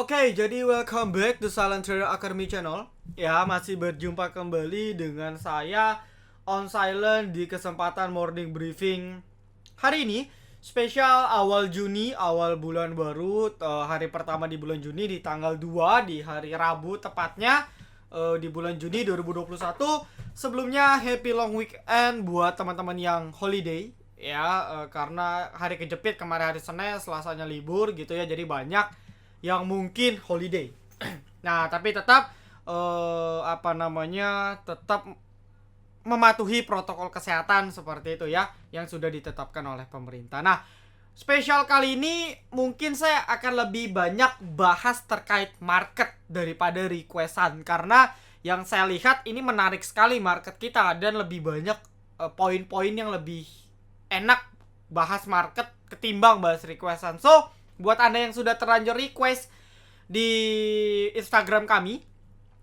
Oke, jadi welcome back to Silent Trader Academy Channel. Ya, masih berjumpa kembali dengan saya On Silent di kesempatan morning briefing hari ini. Spesial awal Juni, awal bulan baru, hari pertama di bulan Juni di tanggal 2 di hari Rabu tepatnya, di bulan Juni 2021. Sebelumnya happy long weekend buat teman-teman yang holiday ya, karena hari kejepit kemarin hari Senin, Selasanya libur gitu ya, jadi banyak yang mungkin holiday. Nah, tapi tetap tetap mematuhi protokol kesehatan seperti itu ya, yang sudah ditetapkan oleh pemerintah. Nah, spesial kali ini mungkin saya akan lebih banyak bahas terkait market daripada requestan, karena yang saya lihat ini menarik sekali market kita dan lebih banyak poin-poin yang lebih enak bahas market ketimbang bahas requestan. So, buat Anda yang sudah terlanjur request di Instagram kami,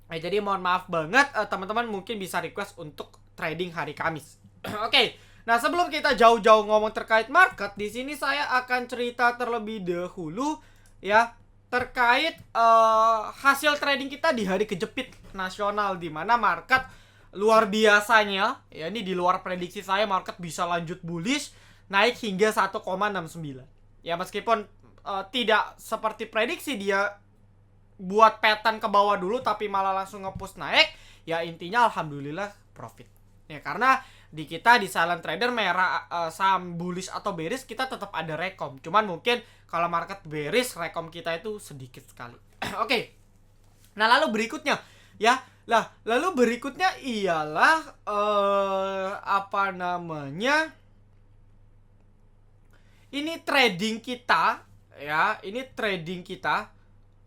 jadi mohon maaf banget, teman-teman mungkin bisa request untuk trading hari Kamis. Oke. Nah, sebelum kita jauh-jauh ngomong terkait market, di sini saya akan cerita terlebih dahulu ya terkait hasil trading kita di hari kejepit nasional, di mana market luar biasanya ya, ini di luar prediksi saya, market bisa lanjut bullish naik hingga 1,69. Ya, meskipun tidak seperti prediksi dia buat pattern ke bawah dulu tapi malah langsung nge-push naik, ya intinya alhamdulillah profit. Ya, karena di kita di silent trader merah saham bullish atau bearish kita tetap ada rekom. Cuman mungkin kalau market bearish rekom kita itu sedikit sekali. Oke. Nah, lalu berikutnya ya. Lalu berikutnya ialah ini trading kita ya, ini trading kita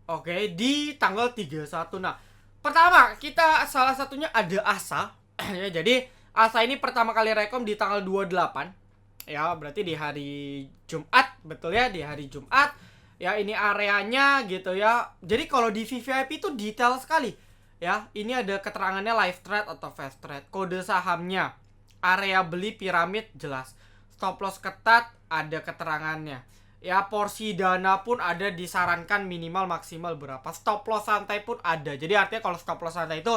oke di tanggal 31. Nah, pertama kita salah satunya ada ASA ya. Jadi ASA ini pertama kali rekom di tanggal 28 ya, berarti di hari Jumat, betul ya, di hari Jumat ya. Ini areanya gitu ya. Jadi kalau di VVIP itu detail sekali ya. Ini ada keterangannya live trade atau fast trade, kode sahamnya, area beli piramid jelas, stop loss ketat ada keterangannya ya, porsi dana pun ada, disarankan minimal maksimal berapa, stop loss santai pun ada. Jadi artinya kalau stop loss santai itu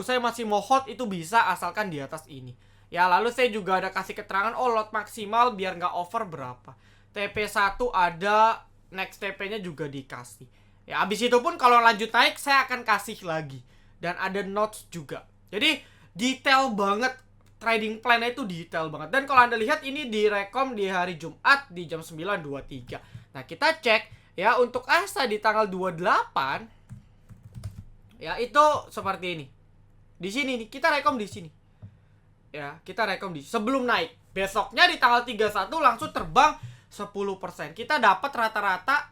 saya masih mau hold, itu bisa asalkan di atas ini ya. Lalu saya juga ada kasih keterangan lot maksimal biar nggak over berapa, TP1 ada, next TP nya juga dikasih ya. Abis itu pun kalau lanjut naik saya akan kasih lagi, dan ada notes juga. Jadi detail banget, trading plan-nya itu detail banget. Dan kalau Anda lihat ini direkom di hari Jumat di jam 9.23. Nah, kita cek ya untuk ASA di tanggal 28 ya, itu seperti ini. Di sini nih, kita rekom di sini. Ya, kita rekom di sebelum naik. Besoknya di tanggal 31 langsung terbang 10%. Kita dapat rata-rata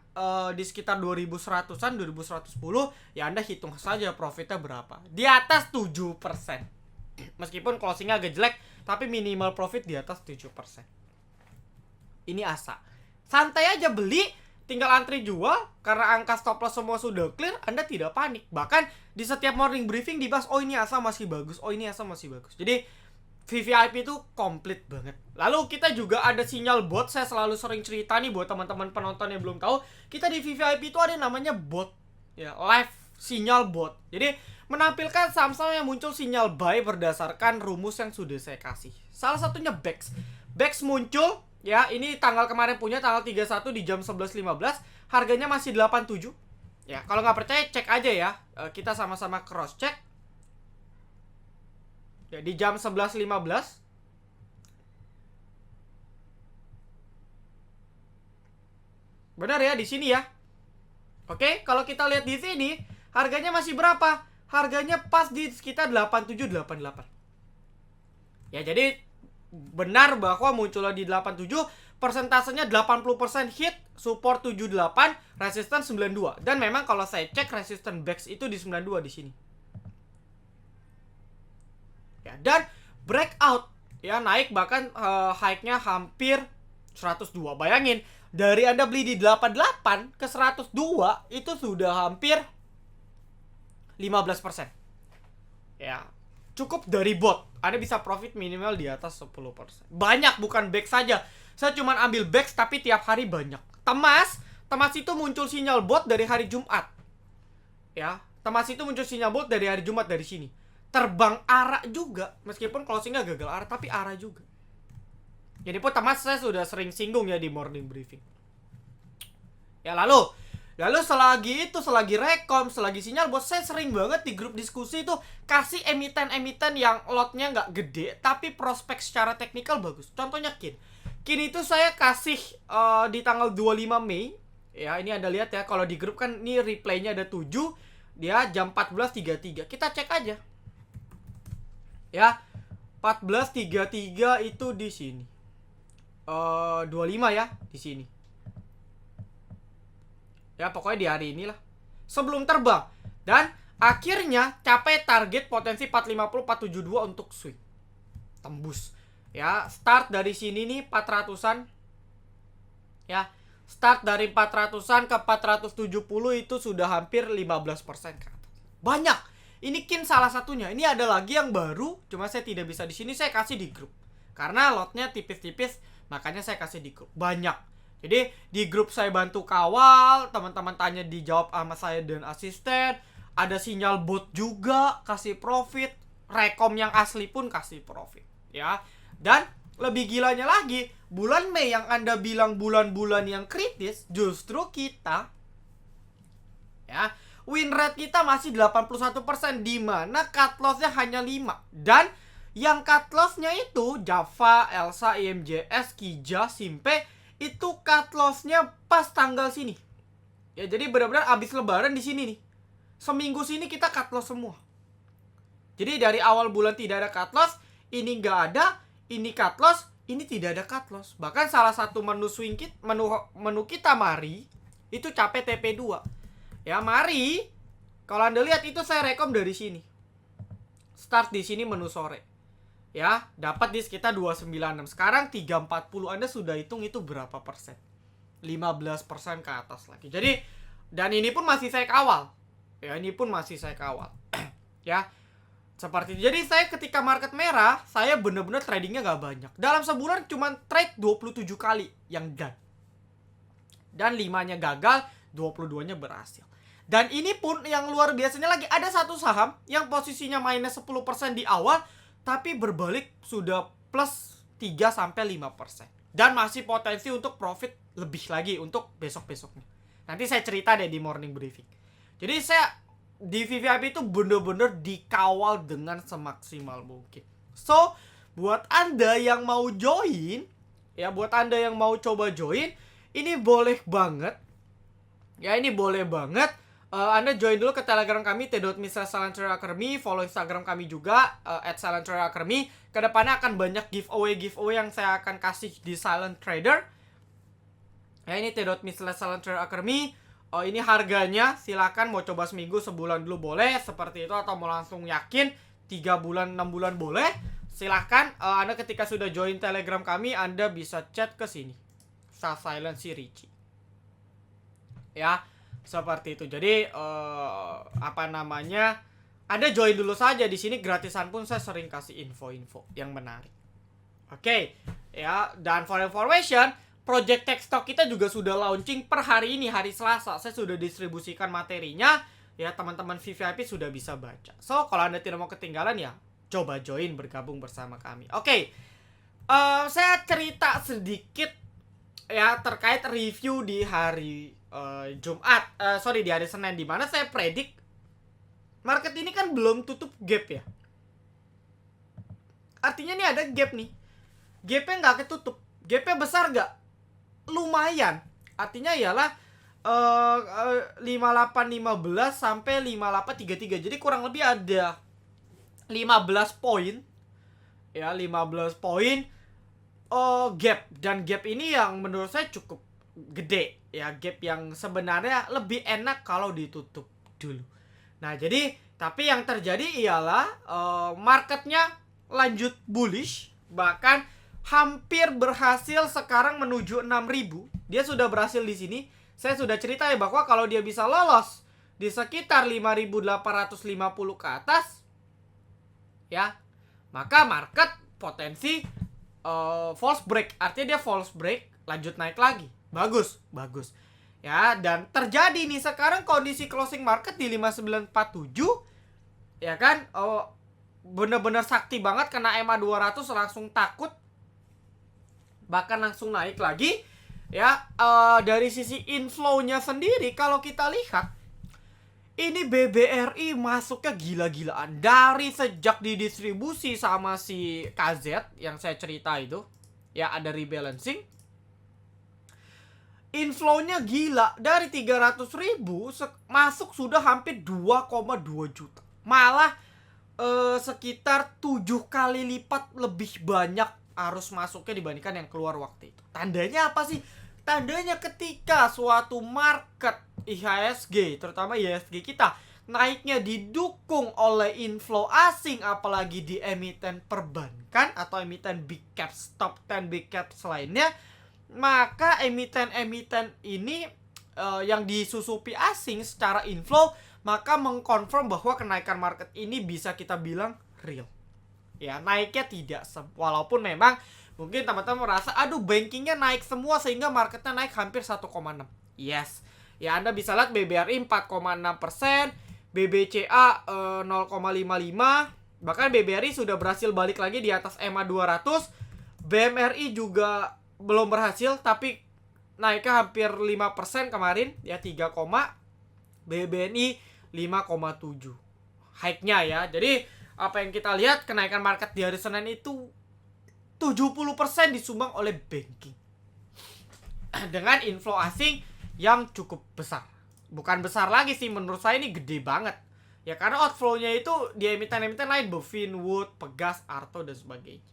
di sekitar 2100-an, 2110. Ya, Anda hitung saja profitnya berapa. Di atas 7%. Meskipun closingnya agak jelek, tapi minimal profit di atas 7%. Ini ASA. Santai aja beli, tinggal antri jual, karena angka stop loss semua sudah clear, Anda tidak panik. Bahkan di setiap morning briefing dibahas, oh ini ASA masih bagus, oh ini ASA masih bagus. Jadi VVIP itu komplit banget. Lalu kita juga ada sinyal bot. Saya selalu sering cerita nih buat teman-teman penonton yang belum tahu, kita di VVIP itu ada namanya bot ya, live sinyal bot. Jadi menampilkan saham-saham yang muncul sinyal buy berdasarkan rumus yang sudah saya kasih. Salah satunya BEX. BEX muncul ya, ini tanggal kemarin punya tanggal 31 di jam 11.15. Harganya masih 87. Ya, kalau nggak percaya cek aja ya. Kita sama-sama cross check. Ya, di jam 11.15. Benar ya, di sini ya. Oke, kalau kita lihat di sini, harganya masih berapa? Harganya pas di sekitar 8788. Ya, jadi benar bahwa munculnya di 87, persentasenya 80% hit, support 78, resistance 92. Dan memang kalau saya cek resistance BEX itu di 92 di sini. Ya, dan breakout ya, naik bahkan high-nya hampir 102. Bayangin, dari Anda beli di 88 ke 102 itu sudah hampir 15%. Ya, cukup dari bot. Anda bisa profit minimal di atas 10%. Banyak, bukan BEX saja. Saya cuma ambil BEX tapi tiap hari banyak. Temas itu muncul sinyal bot dari hari Jumat. Ya, Temas itu muncul sinyal bot dari hari Jumat dari sini. Terbang arah juga, meskipun closingnya gagal arah, tapi arah juga. Jadi pun Temas saya sudah sering singgung ya di morning briefing. Ya lalu selagi rekom, selagi sinyal bot, saya sering banget di grup diskusi itu kasih emiten-emiten yang lotnya nggak gede tapi prospek secara teknikal bagus. Contohnya Kin itu saya kasih di tanggal 25 Mei. Ya, ini Anda lihat ya, kalau di grup kan ini replaynya ada 7, dia jam 14.33. Kita cek aja. Ya, 14.33 itu di sini. 25 ya, di sini. Ya, pokoknya di hari inilah. Sebelum terbang. Dan akhirnya capai target potensi 450 472 untuk swing. Tembus. Ya, start dari sini nih 400-an. Ya, start dari 400-an ke 470 itu sudah hampir 15% ke atas. Banyak. Ini Kin salah satunya. Ini ada lagi yang baru, cuma saya tidak bisa di sini, saya kasih di grup. Karena lotnya tipis-tipis, makanya saya kasih di grup. Banyak. Jadi di grup saya bantu kawal, teman-teman tanya dijawab sama saya dan asisten. Ada sinyal bot juga kasih profit, rekom yang asli pun kasih profit, ya. Dan lebih gilanya lagi, bulan Mei yang Anda bilang bulan-bulan yang kritis, justru kita, ya, win rate kita masih 81%, di mana cut loss-nya hanya 5. Dan yang cut loss-nya itu Java, Elsa, IMJS, Kija, Simpe, itu cut loss-nya pas tanggal sini. Ya, jadi benar-benar abis lebaran di sini nih. Seminggu sini kita cut loss semua. Jadi dari awal bulan tidak ada cut loss, ini nggak ada, ini cut loss, ini tidak ada cut loss. Bahkan salah satu menu swing kit, menu kita Mari, itu capai TP2. Ya, Mari, kalau Anda lihat itu saya rekom dari sini. Start di sini menu sore. Ya, dapat di sekitar 296. Sekarang 340. Anda sudah hitung itu berapa persen? 15% ke atas lagi. Jadi, dan ini pun masih saya kawal. Ya, ini pun masih saya kawal. Ya, seperti itu. Jadi saya ketika market merah, saya benar-benar tradingnya gak banyak. Dalam sebulan cuma trade 27 kali yang done. Dan 5-nya gagal, 22-nya berhasil. Dan ini pun yang luar biasanya lagi, ada satu saham yang posisinya minus 10% di awal, tapi berbalik sudah plus 3-5%. Dan masih potensi untuk profit lebih lagi untuk besok-besoknya. Nanti saya cerita deh di morning briefing. Jadi saya di VVIP itu bener-bener dikawal dengan semaksimal mungkin. So, buat Anda yang mau join, ya buat Anda yang mau coba join, ini boleh banget. Ya, ini boleh banget. Anda join dulu ke Telegram kami t.me/silenttraderacademy, follow Instagram kami juga @silenttraderacademy. Kedepannya akan banyak giveaway yang saya akan kasih di Silent Trader. Ya, ini t.me/silenttraderacademy. Ini harganya, silakan mau coba seminggu, sebulan dulu boleh, seperti itu, atau mau langsung yakin 3 bulan, 6 bulan boleh. Silakan. Anda ketika sudah join Telegram kami, Anda bisa chat ke sini. Silent si Ricci. Ya, seperti itu. Jadi Anda join dulu saja di sini, gratisan pun saya sering kasih info-info yang menarik. Oke, ya, dan for information, Project Tech Stock kita juga sudah launching per hari ini, hari Selasa. Saya sudah distribusikan materinya, ya, teman-teman VVIP sudah bisa baca. So, kalau Anda tidak mau ketinggalan, ya coba join, bergabung bersama kami. Oke, saya cerita sedikit ya terkait review di hari di hari Senin, di mana saya predik market ini kan belum tutup gap ya. Artinya nih ada gap nih. Gapnya nggak ketutup. Gapnya besar nggak? Lumayan. Artinya ialah 5815 sampai 5833. Jadi kurang lebih ada 15 poin. Ya, 15 poin gap. Dan gap ini yang menurut saya cukup gede. Ya, gap yang sebenarnya lebih enak kalau ditutup dulu. Nah, jadi tapi yang terjadi ialah marketnya lanjut bullish, bahkan hampir berhasil sekarang menuju 6.000. Dia sudah berhasil di sini. Saya sudah cerita ya bahwa kalau dia bisa lolos di sekitar 5.850 ke atas, ya, maka market potensi false break. Artinya dia false break, lanjut naik lagi. Bagus. Ya, dan terjadi nih sekarang kondisi closing market di 5947, ya kan? Oh, bener-bener sakti banget kena EMA 200 langsung takut, bahkan langsung naik lagi. Ya, dari sisi inflow-nya sendiri kalau kita lihat ini BBRI masuknya gila-gilaan dari sejak didistribusi sama si KZ yang saya cerita itu. Ya, ada rebalancing. Inflow-nya gila, dari 300.000 masuk sudah hampir 2,2 juta. Malah sekitar 7 kali lipat lebih banyak arus masuknya dibandingkan yang keluar waktu itu. Tandanya apa sih? Tandanya ketika suatu market IHSG, terutama IHSG kita, naiknya didukung oleh inflow asing, apalagi di emiten perbankan atau emiten big caps, top 10 big caps lainnya, maka emiten-emiten ini yang disusupi asing secara inflow, maka mengkonfirm bahwa kenaikan market ini bisa kita bilang real. Ya, naiknya tidak walaupun memang mungkin teman-teman merasa aduh bankingnya naik semua sehingga marketnya naik hampir 1,6. Yes. Ya, Anda bisa lihat BBRI 4,6%, BBCA 0,55, bahkan BBRI sudah berhasil balik lagi di atas EMA 200. BMRI juga belum berhasil tapi naiknya hampir 5% kemarin, ya 3, BBNI 5,7 hike-nya ya. Jadi apa yang kita lihat, kenaikan market di hari Senin itu 70% disumbang oleh banking dengan inflow asing yang cukup besar. Bukan besar lagi sih, menurut saya ini gede banget. Ya karena outflow-nya itu di emiten-emiten lain, Bovin, Wood, Pegas, Arto dan sebagainya.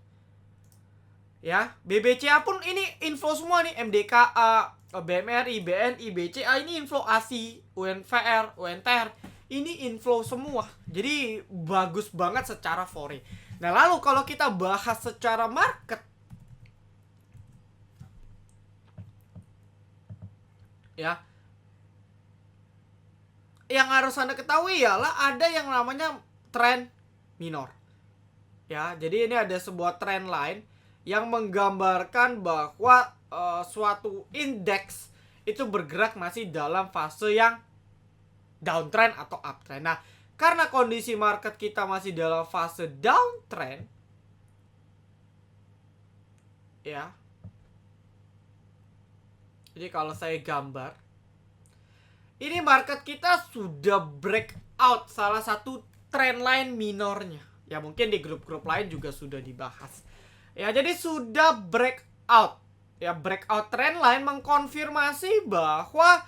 Ya, BBCA pun ini inflow semua nih, MDKA, BMRI, BNI, BCA ini inflow ASI, UNVR, UNTR. Ini inflow semua. Jadi bagus banget secara foreign. Nah, lalu kalau kita bahas secara market, ya, yang harus Anda ketahui ialah ada yang namanya tren minor. Ya, jadi ini ada sebuah trend line yang menggambarkan bahwa suatu indeks itu bergerak masih dalam fase yang downtrend atau uptrend. Nah, karena kondisi market kita masih dalam fase downtrend, ya. Jadi kalau saya gambar, ini market kita sudah breakout salah satu trend line minornya. Ya mungkin di grup-grup lain juga sudah dibahas. Ya, jadi sudah breakout. Ya, breakout trend line mengkonfirmasi bahwa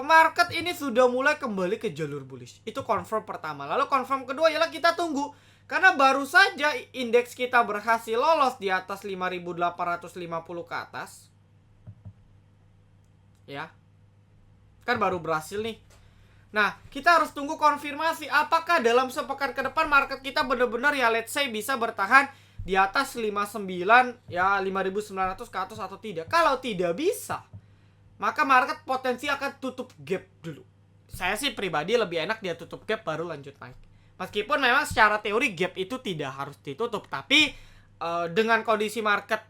market ini sudah mulai kembali ke jalur bullish. Itu confirm pertama. Lalu confirm kedua ialah kita tunggu. Karena baru saja indeks kita berhasil lolos di atas 5.850 ke atas. Ya. Kan baru berhasil nih. Nah, kita harus tunggu konfirmasi apakah dalam sepekan ke depan market kita benar-benar ya let's say bisa bertahan di atas 59 ya 5.900 ke atas atau tidak. Kalau tidak bisa, maka market potensi akan tutup gap dulu. Saya sih pribadi lebih enak dia tutup gap baru lanjut naik. Meskipun memang secara teori gap itu tidak harus ditutup, tapi dengan kondisi market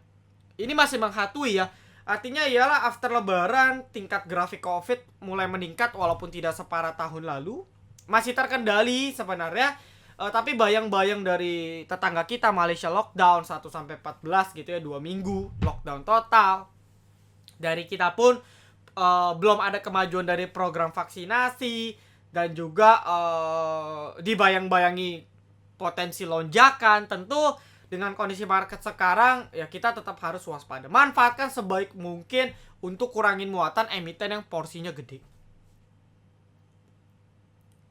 ini masih menghatui ya. Artinya ialah after lebaran tingkat grafik Covid mulai meningkat walaupun tidak separah tahun lalu. Masih terkendali sebenarnya. Tapi bayang-bayang dari tetangga kita Malaysia lockdown 1-14 gitu ya, 2 minggu lockdown total. Dari kita pun belum ada kemajuan dari program vaksinasi. Dan juga dibayang-bayangi potensi lonjakan. Tentu dengan kondisi market sekarang ya kita tetap harus waspada. Manfaatkan sebaik mungkin untuk kurangin muatan emiten yang porsinya gede.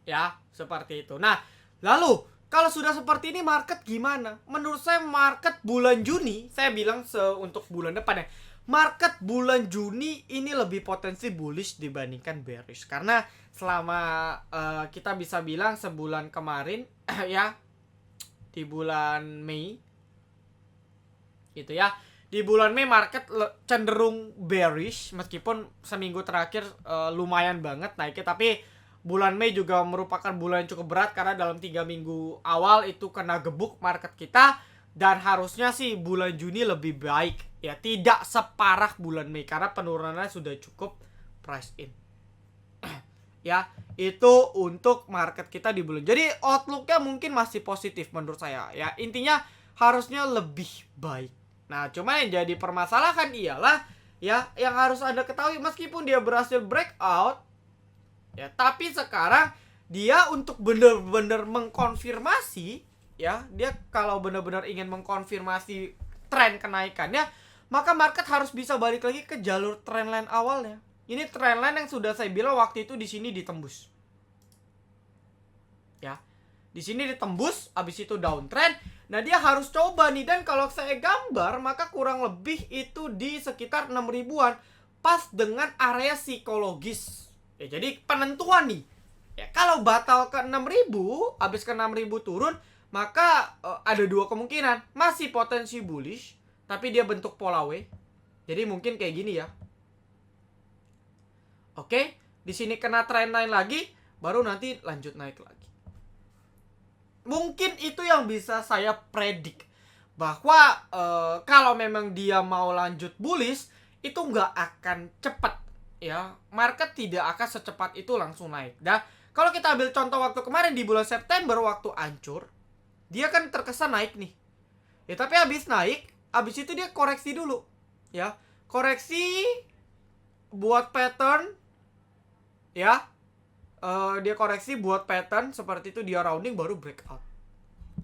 Ya, seperti itu. Nah, lalu kalau sudah seperti ini market gimana? Menurut saya market bulan Juni, saya bilang untuk bulan depan ya, market bulan Juni ini lebih potensi bullish dibandingkan bearish. Karena selama kita bisa bilang sebulan kemarin ya, di bulan Mei gitu ya, di bulan Mei market cenderung bearish meskipun seminggu terakhir lumayan banget naiknya, tapi bulan Mei juga merupakan bulan yang cukup berat karena dalam 3 minggu awal itu kena gebuk market kita. Dan harusnya sih bulan Juni lebih baik ya, tidak separah bulan Mei karena penurunannya sudah cukup price in. Ya, itu untuk market kita di bulan. Jadi outlooknya mungkin masih positif menurut saya. Ya, intinya harusnya lebih baik. Nah, cuma yang jadi permasalahan ialah ya yang harus Anda ketahui, meskipun dia berhasil breakout ya, tapi sekarang dia untuk benar-benar mengkonfirmasi ya, dia kalau benar-benar ingin mengkonfirmasi tren kenaikannya, maka market harus bisa balik lagi ke jalur trendline awalnya. Ini trendline yang sudah saya bilang waktu itu di sini ditembus. Ya. Di sini ditembus, habis itu downtrend. Nah, dia harus coba nih, dan kalau saya gambar maka kurang lebih itu di sekitar 6 ribuan pas dengan area psikologis. Ya, jadi penentuan nih. Ya, kalau batal ke 6.000, habis ke 6.000 turun, maka ada dua kemungkinan. Masih potensi bullish, tapi dia bentuk pola W. Jadi mungkin kayak gini ya. Oke, di sini kena trendline lagi, baru nanti lanjut naik lagi. Mungkin itu yang bisa saya predik, bahwa kalau memang dia mau lanjut bullish, itu nggak akan cepat ya. Market tidak akan secepat itu langsung naik. Nah, kalau kita ambil contoh waktu kemarin di bulan September waktu hancur, dia kan terkesan naik nih. Ya, tapi habis naik, habis itu dia koreksi dulu. Ya, koreksi buat pattern ya. Dia koreksi buat pattern seperti itu, dia rounding baru breakout.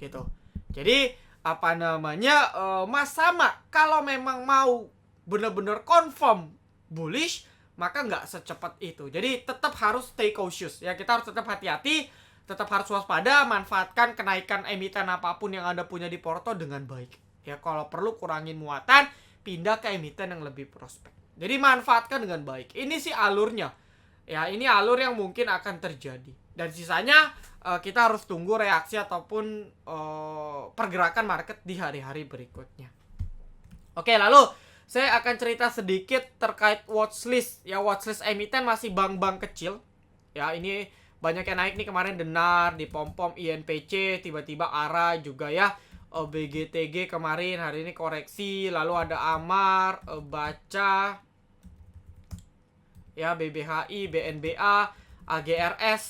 Gitu. Jadi apa namanya, Mas sama kalau memang mau benar-benar confirm bullish, maka nggak secepat itu. Jadi tetap harus stay cautious ya, kita harus tetap hati-hati, tetap harus waspada, manfaatkan kenaikan emiten apapun yang Anda punya di porto dengan baik ya. Kalau perlu kurangin muatan, pindah ke emiten yang lebih prospek. Jadi manfaatkan dengan baik. Ini sih alurnya ya, ini alur yang mungkin akan terjadi, dan sisanya kita harus tunggu reaksi ataupun pergerakan market di hari-hari berikutnya. Oke, lalu saya akan cerita sedikit terkait watchlist ya. Watchlist emiten masih bank-bank kecil ya. Ini banyak yang naik nih kemarin, Denar, di pom-pom, INPC, tiba-tiba ARA juga ya. BGTG kemarin, hari ini koreksi. Lalu ada Amar, Baca ya, BBHI, BNBA, AGRS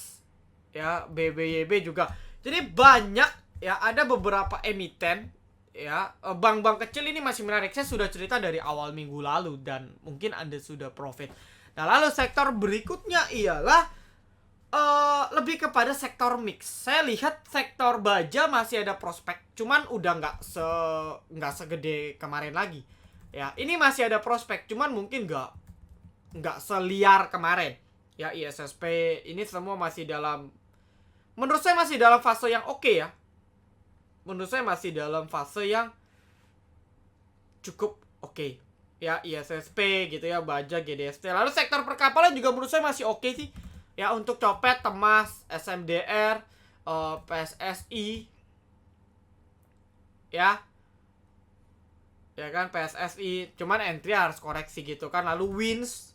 ya, BBYB juga. Jadi banyak ya, ada beberapa emiten ya. Bank-bank kecil ini masih menarik. Saya sudah cerita dari awal minggu lalu dan mungkin Anda sudah profit. Nah, lalu sektor berikutnya ialah lebih kepada sektor mix. Saya lihat sektor baja masih ada prospek, cuman udah nggak segede kemarin lagi ya. Ini masih ada prospek, cuman mungkin nggak seliar kemarin ya. ISSP ini semua masih dalam, menurut saya masih dalam fase yang oke ya. Menurut saya masih dalam fase yang cukup oke ya. ISSP gitu ya, Baja, GDST. Lalu sektor perkapalan juga menurut saya masih oke sih ya, untuk Copet, Temas, SMDR, PSSI ya. Ya kan, PSSI, cuman entry harus koreksi gitu kan. Lalu Wins,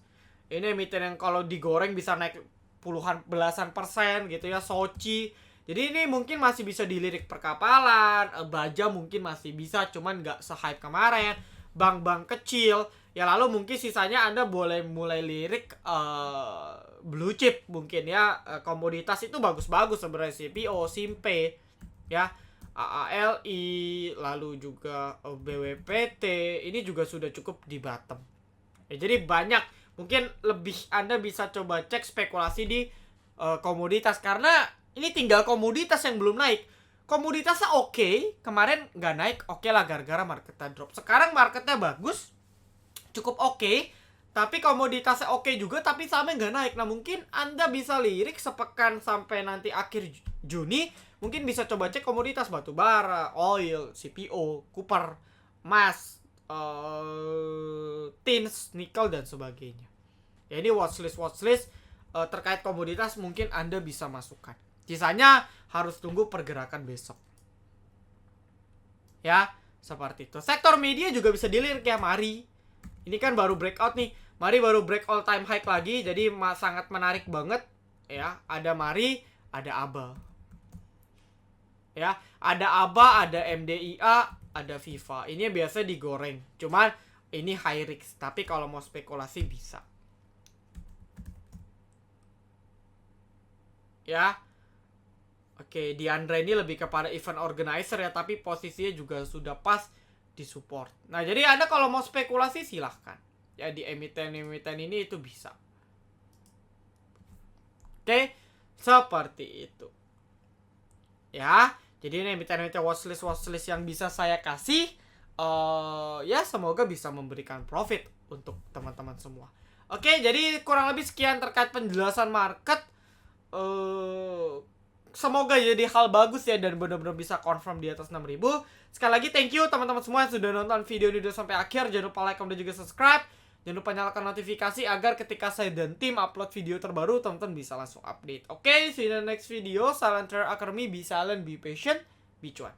ini emiten yang kalau digoreng bisa naik puluhan, belasan persen gitu ya. Soci, jadi ini mungkin masih bisa dilirik perkapalan. Baja mungkin masih bisa, cuman nggak se-hype kemarin. Bank-bank kecil ya. Lalu mungkin sisanya Anda boleh mulai lirik blue chip mungkin ya. Komoditas itu bagus-bagus sebenarnya, CPO, Simpe ya, AALI, lalu juga BWPT, ini juga sudah cukup di bottom ya. Jadi banyak, mungkin lebih Anda bisa coba cek spekulasi di komoditas, karena ini tinggal komoditas yang belum naik. Komoditasnya oke, kemarin nggak naik, oke lah gara-gara marketnya drop. Sekarang marketnya bagus, cukup oke, tapi komoditasnya oke juga, tapi sama nggak naik. Nah, mungkin Anda bisa lirik sepekan sampai nanti akhir Juni, mungkin bisa coba cek komoditas batu bara, oil, CPO, copper, emas, tins, nikel dan sebagainya. Ya, ini watchlist terkait komoditas mungkin Anda bisa masukkan. Sisanya harus tunggu pergerakan besok. Ya, seperti itu. Sektor media juga bisa dilirik ya, Mari. Ini kan baru breakout nih. Mari baru break all time high lagi, jadi sangat menarik banget ya. Ada Mari, ada ABA. Ya, ada ABA, ada MDIA, ada Viva. Ini biasa digoreng. Cuman ini high risk, tapi kalau mau spekulasi bisa. ya. Oke, Diandra ini lebih kepada event organizer ya, tapi posisinya juga sudah pas di support. Nah, jadi Anda kalau mau spekulasi silahkan. Ya, di emiten-emiten ini itu bisa. Oke, seperti itu. Ya, jadi ini emiten-emiten watchlist yang bisa saya kasih. Ya, semoga bisa memberikan profit untuk teman-teman semua. Oke, jadi kurang lebih sekian terkait penjelasan market. Semoga jadi hal bagus ya dan benar-benar bisa confirm di atas 6.000. Sekali lagi thank you teman-teman semua yang sudah nonton video ini sampai akhir. Jangan lupa like, comment, dan juga subscribe. Jangan lupa nyalakan notifikasi agar ketika saya dan tim upload video terbaru teman-teman bisa langsung update. Oke, see you in the next video. Silent Trader Academy, be silent, be patient, be cuan.